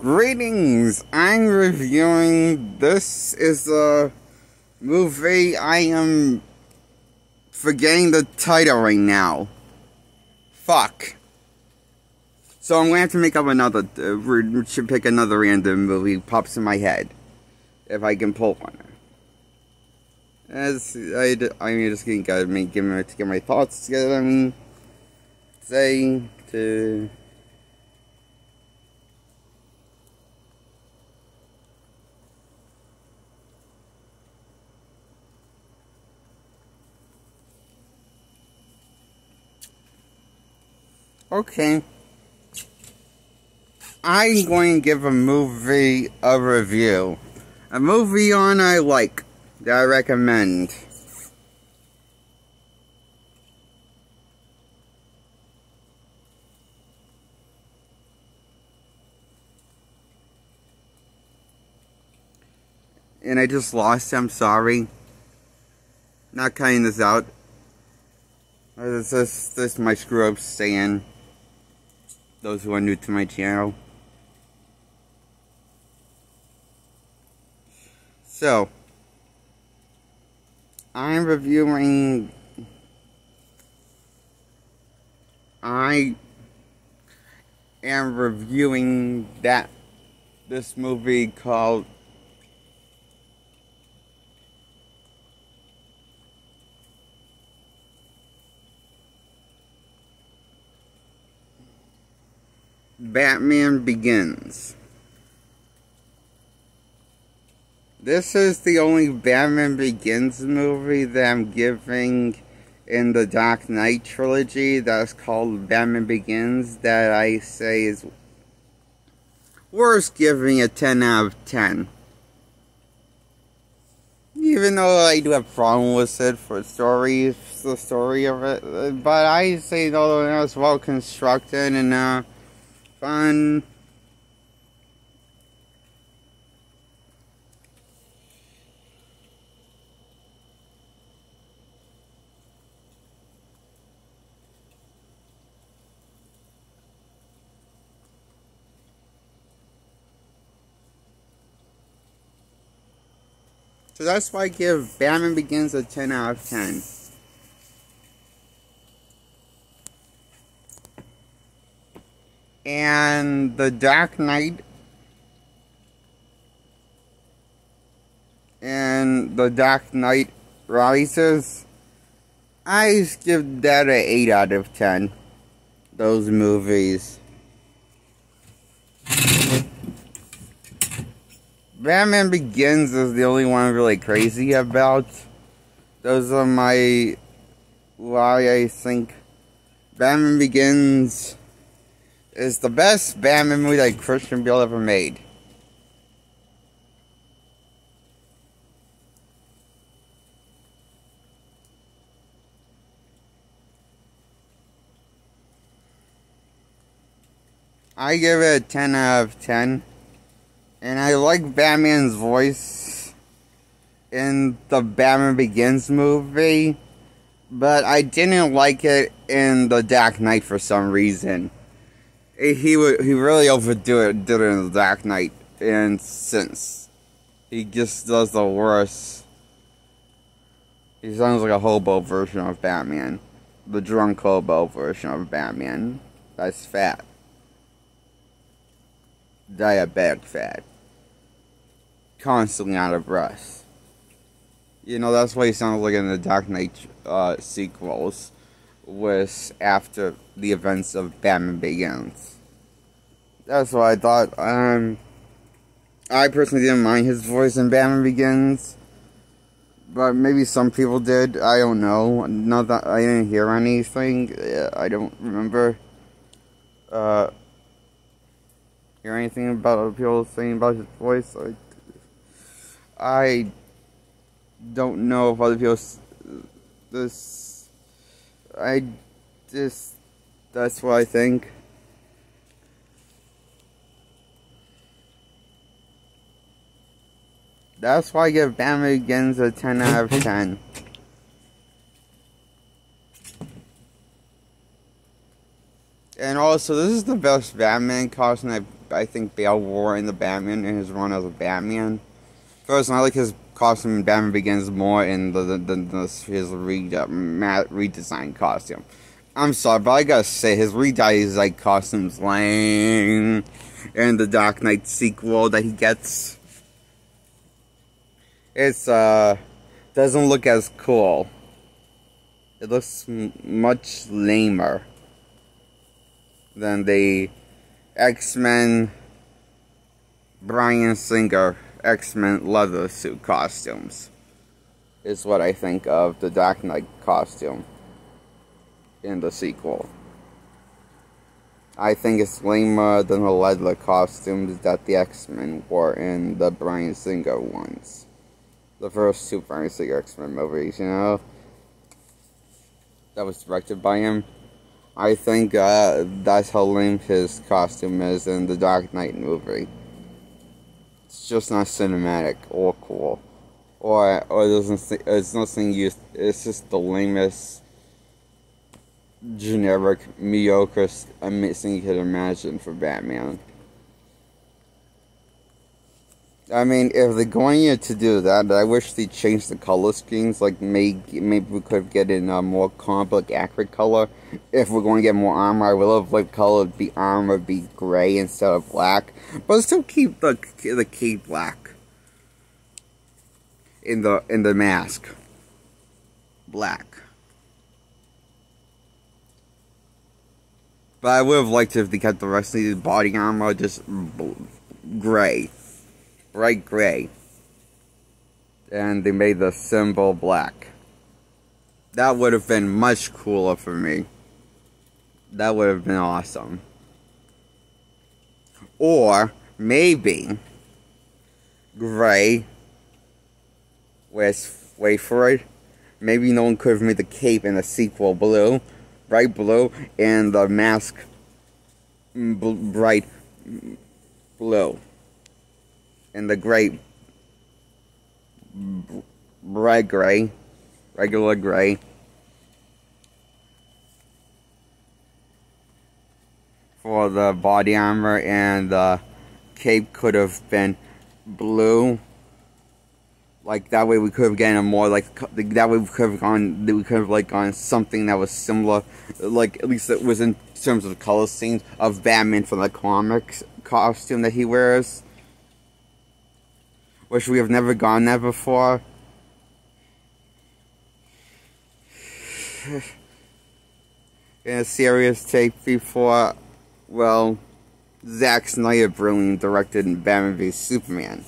Greetings! I'm reviewing. This is a movie. I am forgetting the title right now. Fuck. So I'm going to have to make up another. Should pick another random movie. Pops in my head. If I can pull one. I'm just going to get my thoughts together. Okay. I'm going to give a movie a review. A movie I like, that I recommend. And I just lost it, I'm sorry. Not cutting this out. This is my screw up saying. Those who are new to my channel. So, I'm reviewing. I am reviewing this movie called Batman Begins. This is the only Batman Begins movie that I'm giving in the Dark Knight trilogy that's called Batman Begins that I say is worth giving a 10 out of 10. Even though I do have a problem with it for the story of it, but I say though it was well constructed and fun. So that's why I give Batman Begins a 10 out of 10. And The Dark Knight Rises, I give that an 8 out of 10. Those movies. Batman Begins is the only one I'm really crazy about. Those are why I think Batman Begins is the best Batman movie that Christian Bale ever made. I give it a 10 out of 10. And I like Batman's voice in the Batman Begins movie, but I didn't like it in The Dark Knight for some reason. He really did it in The Dark Knight, and since he just does the worst. He sounds like a hobo version of Batman, the drunk hobo version of Batman. That's fat, diabetic fat. Constantly out of breath. You know, that's what he sounds like in the Dark Knight sequels, was after the events of Batman Begins. That's what I thought. I personally didn't mind his voice in Batman Begins, but maybe some people did. I don't know. Not that I didn't hear anything. I don't remember hear anything about other people saying about his voice. I don't know if other people that's what I think. That's why I give Batman Begins a 10 out of 10. And also, this is the best Batman costume I think Bale wore in the Batman in his run as a Batman. First, I like his costume in Batman Begins more in his redesigned costume. I'm sorry, but I gotta say, his redesigned costume's lame. In the Dark Knight sequel that he gets, it's doesn't look as cool. It looks much lamer than the X-Men Bryan Singer X-Men leather suit costumes. Is what I think of the Dark Knight costume in the sequel. I think it's lamer than the leather costumes that the X-Men wore in the Bryan Singer ones. The first two Bryan Singer X-Men movies, you know? That was directed by him. I think that's how lame his costume is in the Dark Knight movie. It's just not cinematic or cool. Or it's nothing used. It's just the lamest, generic, mediocre thing you could imagine for Batman. I mean, if they're going to do that, I wish they changed the color schemes. Like, maybe we could get in a more comic book accurate color. If we're going to get more armor, I would love like color be armor be gray instead of black, but still keep the cape black. In the mask, black. But I would have liked if they kept the rest of the body armor just gray. Bright gray. And they made the symbol black. That would have been much cooler for me. That would have been awesome. Or, maybe, gray. Wait for it. Maybe no one could have made the cape in the sequel blue. Bright blue, and the mask bright blue, and the gray bright gray, regular gray. For the body armor, and the cape could have been blue. Like that way, we could have gotten a more like that way we could have gone. We could have like gone something that was similar, like at least it was in terms of color schemes of Batman from the comics costume that he wears, which we have never gone there before. In a serious take before, well, Zack Snyder brilliantly directed Batman v Superman.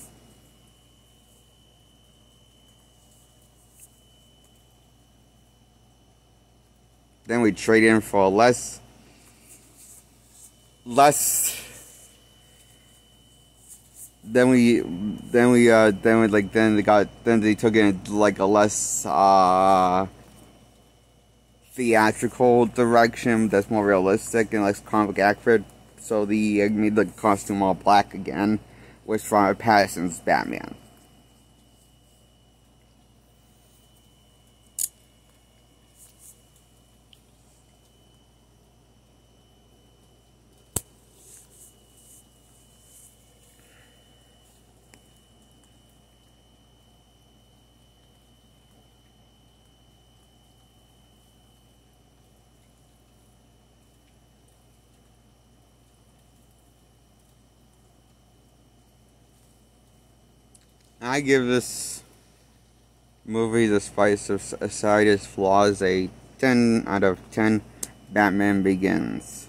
Then we trade in for less. Then they took in like a less theatrical direction that's more realistic and less comic accurate. So they made the costume all black again, which from Pattinson's Batman. I give this movie, despite its flaws, a 10 out of 10. Batman Begins.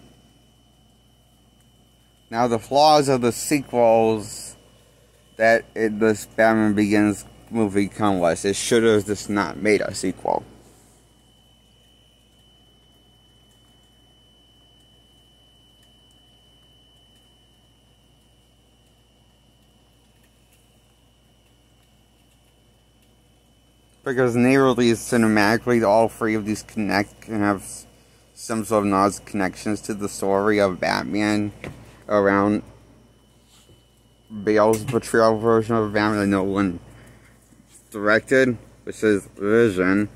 Now, the flaws of the sequels that this Batman Begins movie come with, it should have just not made a sequel. Because narrowly, cinematically, all three of these connect and have some sort of nods connections to the story of Batman around Bale's portrayal version of Batman that no one directed, which is Vision.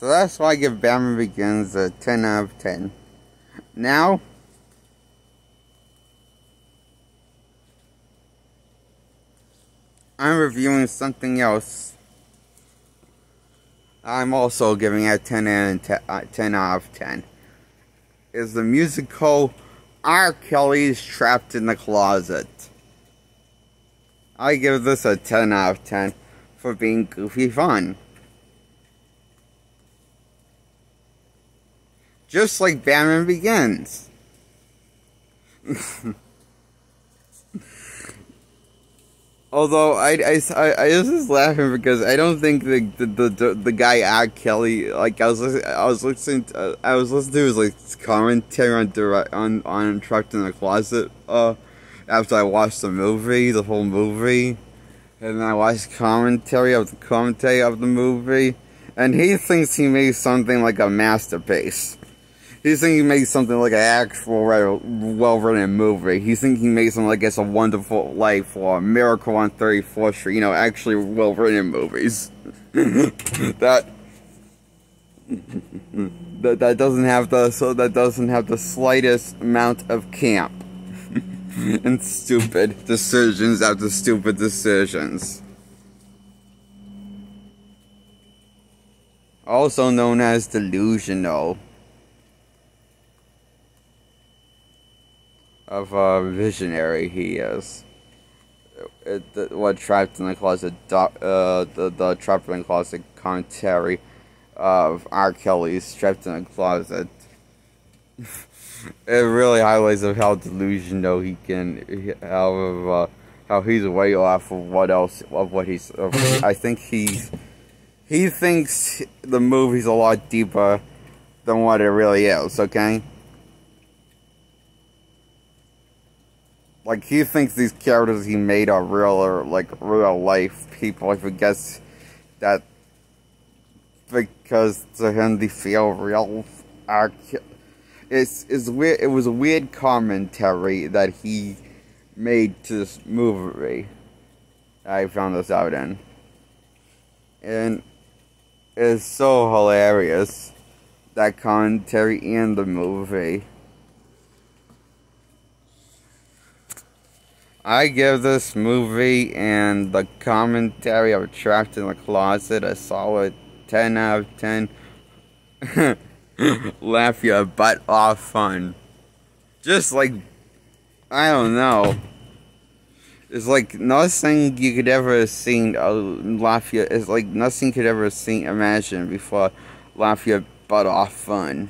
So that's why I give Batman Begins a 10 out of 10. Now, I'm reviewing something else. I'm also giving it 10 out of 10. Is the musical R. Kelly's Trapped in the Closet. I give this a 10 out of 10 for being goofy fun. Just like Batman Begins. Although I was just laughing because I don't think the guy R. Kelly, like I was listening to his like commentary on Trapped in the Closet after I watched the whole movie, and then I watched commentary of the movie, and he thinks he made something like a masterpiece. He's thinking he made something like an actual, well-written movie. He's thinking he made something like It's a Wonderful Life or Miracle on 34th Street. You know, actually well-written movies. that doesn't have the slightest amount of camp and stupid decisions after stupid decisions. Also known as delusional. Of a visionary he is. What Trapped in the Closet, the Trapped in the Closet commentary of R. Kelly's Trapped in the Closet. It really highlights of how delusional he can, how he's way off of what he's. I think he thinks the movie's a lot deeper than what it really is. Okay. Like, he thinks these characters he made are real, or like real life people. He forgets that because to him they feel real. It's weird. It was a weird commentary that he made to this movie. I found this out in, and it's so hilarious, that commentary in the movie. I give this movie and the commentary of Trapped in the Closet a solid 10 out of 10. Laugh your butt off fun. Just like, I don't know. It's like nothing you could ever seen it's like nothing you could ever imagine before laugh your butt off fun.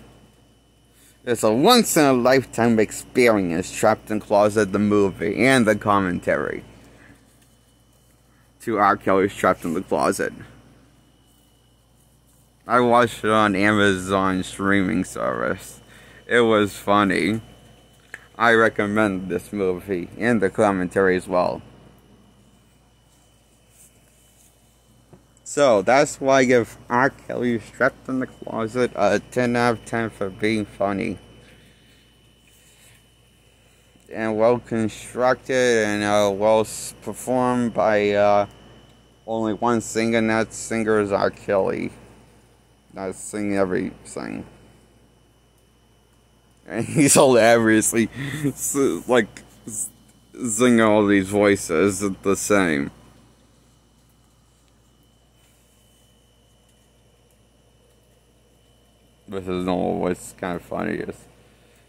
It's a once-in-a-lifetime experience, Trapped in the Closet, the movie, and the commentary to R. Kelly's Trapped in the Closet. I watched it on Amazon streaming service. It was funny. I recommend this movie, and the commentary as well. So, that's why I give R. Kelly's Trapped in the Closet a 10 out of 10 for being funny. And well constructed, and well performed by only one singer, and that singer is R. Kelly. Not singing everything. And he's hilariously, like, singing all these voices the same. With his normal voice, it's kind of funny.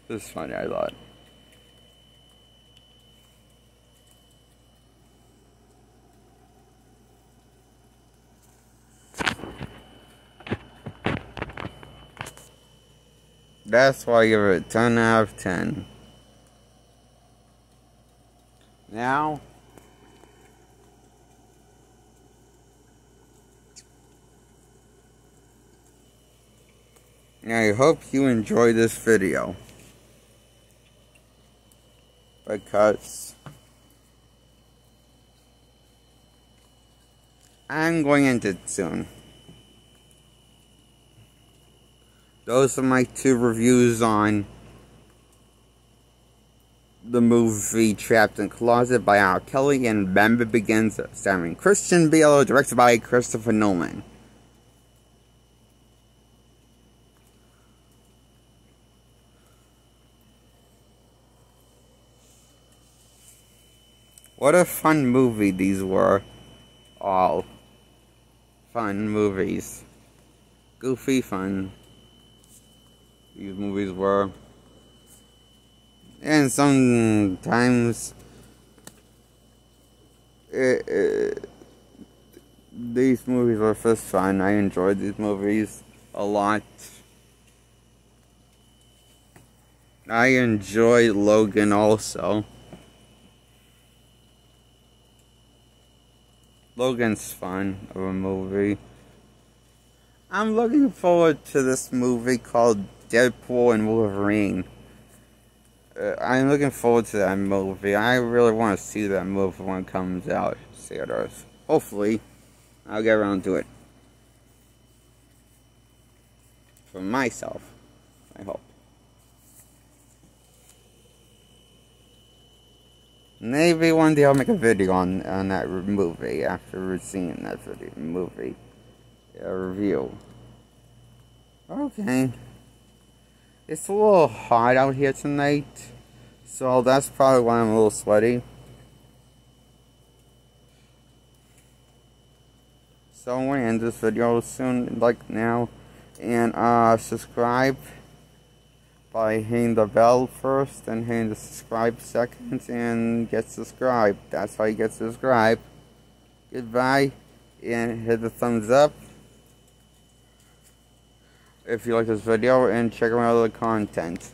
It's funny, I thought. That's why I give it a 10 out of 10. Now, I hope you enjoy this video, because I'm going into it soon. Those are my 2 reviews on the movie Trapped in the Closet by R. Kelly and Batman Begins, starring Christian Bale, directed by Christopher Nolan. What a fun movie these were. All fun movies. Goofy fun. These movies were. And sometimes these movies were just fun. I enjoyed these movies a lot. I enjoyed Logan also. Logan's fun of a movie. I'm looking forward to this movie called Deadpool and Wolverine. I'm looking forward to that movie. I really want to see that movie when it comes out. Theaters. Hopefully, I'll get around to it. For myself, I hope. Maybe one day I'll make a video on that movie after seeing that movie. A review. Okay. It's a little hot out here tonight, so that's probably why I'm a little sweaty. So I'm going to end this video soon, like now, and subscribe by hitting the bell first, and hitting the subscribe second, and get subscribed. That's how you get subscribed. Goodbye, and hit the thumbs up if you like this video, and check out my other content.